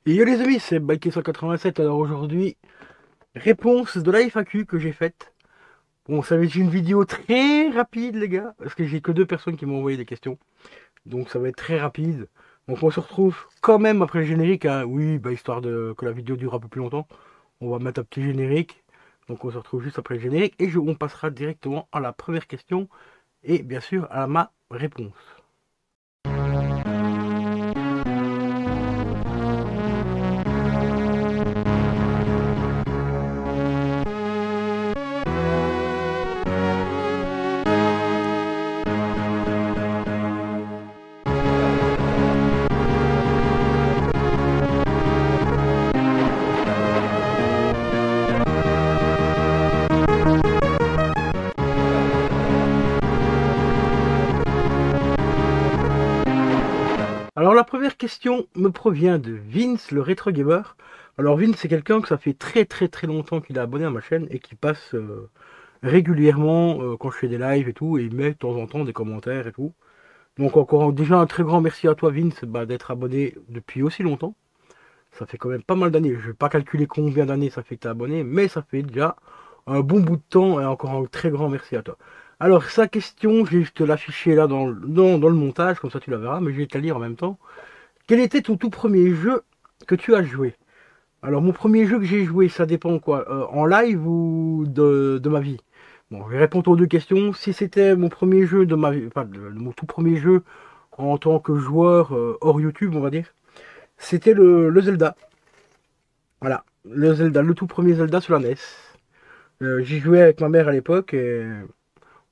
Et yo les amis, c'est Balké187. Alors aujourd'hui, réponse de la FAQ que j'ai faite. Bon, ça va être une vidéo très rapide les gars, parce que j'ai que deux personnes qui m'ont envoyé des questions. Donc ça va être très rapide. Donc on se retrouve quand même après le générique, hein. Oui, bah histoire de que la vidéo dure un peu plus longtemps. On va mettre un petit générique. Donc on se retrouve juste après le générique et on passera directement à la première question et bien sûr à ma réponse. Alors la première question me provient de Vince, le rétro gamer. Alors Vince, c'est quelqu'un que ça fait très longtemps qu'il est abonné à ma chaîne et qui passe régulièrement quand je fais des lives et tout, et il met de temps en temps des commentaires et tout. Donc encore déjà un très grand merci à toi Vince d'être abonné depuis aussi longtemps. Ça fait quand même pas mal d'années. Je vais pas calculer combien d'années ça fait que tu es abonné, mais ça fait déjà un bon bout de temps et encore un très grand merci à toi. Alors sa question, je vais te l'afficher là dans le montage, comme ça tu la verras, mais je vais te la lire en même temps. Quel était ton tout premier jeu que tu as joué? Alors mon premier jeu que j'ai joué, ça dépend quoi, en live ou de ma vie? Bon, je vais répondre aux deux questions. Si c'était mon premier jeu de ma vie, enfin mon tout premier jeu en tant que joueur hors YouTube, on va dire, c'était le Zelda. Voilà, le Zelda, le tout premier Zelda sur la NES. J'y jouais avec ma mère à l'époque et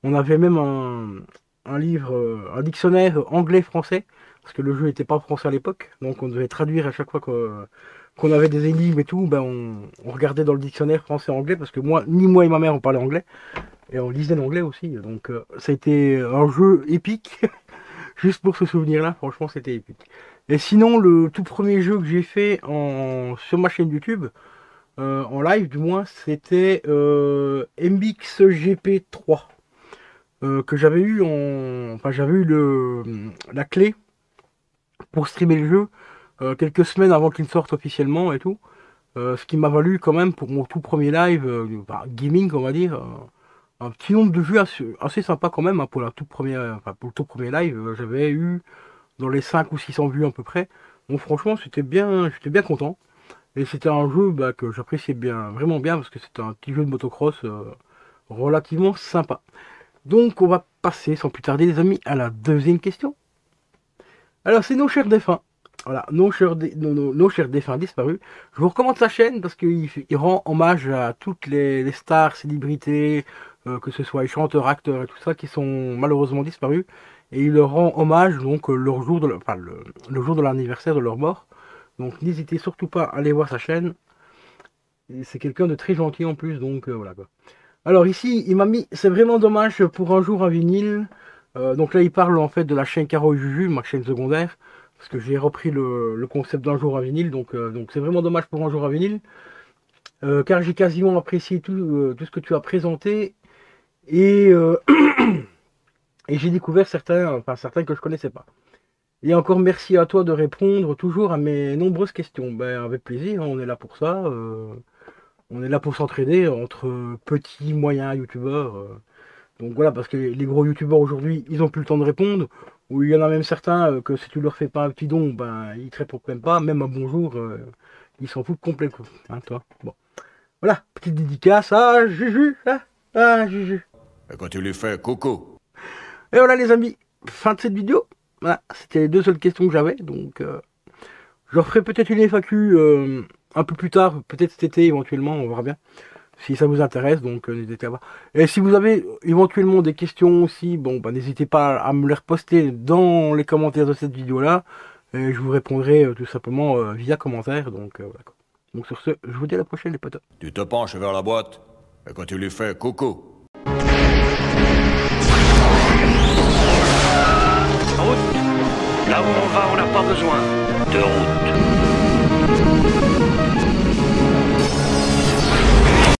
on avait même un livre, un dictionnaire anglais-français, parce que le jeu n'était pas français à l'époque, donc on devait traduire à chaque fois qu'on avait des énigmes et tout, ben on regardait dans le dictionnaire français-anglais, parce que ni moi et ma mère on parlait anglais, et on lisait l'anglais aussi, donc ça a été un jeu épique, juste pour ce souvenir-là, franchement c'était épique. Et sinon, le tout premier jeu que j'ai fait sur ma chaîne YouTube, en live du moins, c'était MXGP3. Que j'avais eu enfin j'avais eu la clé pour streamer le jeu quelques semaines avant qu'il sorte officiellement et tout. Ce qui m'a valu quand même pour mon tout premier live, gaming on va dire, un petit nombre de jeux assez sympa quand même, hein, pour pour le tout premier live. J'avais eu dans les 5 ou 600 vues à peu près. Donc franchement j'étais bien content. Et c'était un jeu que j'appréciais bien, vraiment bien, parce que c'était un petit jeu de motocross relativement sympa. Donc on va passer sans plus tarder les amis à la deuxième question. Alors c'est nos chers défunts. Voilà, nos chers défunts disparus. Je vous recommande sa chaîne parce qu'il rend hommage à toutes les stars, célébrités, que ce soit les chanteurs, acteurs et tout ça qui sont malheureusement disparus. Et il leur rend hommage donc leur jour le jour de l'anniversaire de leur mort. Donc n'hésitez surtout pas à aller voir sa chaîne. C'est quelqu'un de très gentil en plus, donc voilà quoi. Alors ici, il m'a mis, c'est vraiment dommage pour un jour un vinyle. Donc là, il parle en fait de la chaîne Caro et Juju, ma chaîne secondaire, parce que j'ai repris le concept d'un jour un vinyle. Donc c'est vraiment dommage pour un jour un vinyle, car j'ai quasiment apprécié tout ce que tu as présenté et, et j'ai découvert certains que je connaissais pas. Et encore merci à toi de répondre toujours à mes nombreuses questions. Ben, avec plaisir, hein, on est là pour ça. On est là pour s'entraider entre petits, moyens youtubeurs. Donc voilà, parce que les gros youtubeurs aujourd'hui, ils ont plus le temps de répondre. Ou il y en a même certains que si tu leur fais pas un petit don, ben ils te répondent même pas, même un bonjour, ils s'en foutent complètement. Hein, toi. Bon. Voilà, petite dédicace à Juju. Hein, à Juju. Et quand tu lui fais coco. Et voilà les amis, fin de cette vidéo. Voilà, c'était les deux seules questions que j'avais. Donc je referai peut-être une FAQ un peu plus tard, peut-être cet été éventuellement, on verra bien. Si ça vous intéresse, donc n'hésitez pas. Et si vous avez éventuellement des questions aussi, bon, bah, n'hésitez pas à me les reposter dans les commentaires de cette vidéo-là. Et je vous répondrai tout simplement via commentaire. Donc voilà. Donc sur ce, je vous dis à la prochaine les potes. Tu te penches vers la boîte. Et quand tu lui fais coco. Route. Là où on va, on n'a pas besoin de route.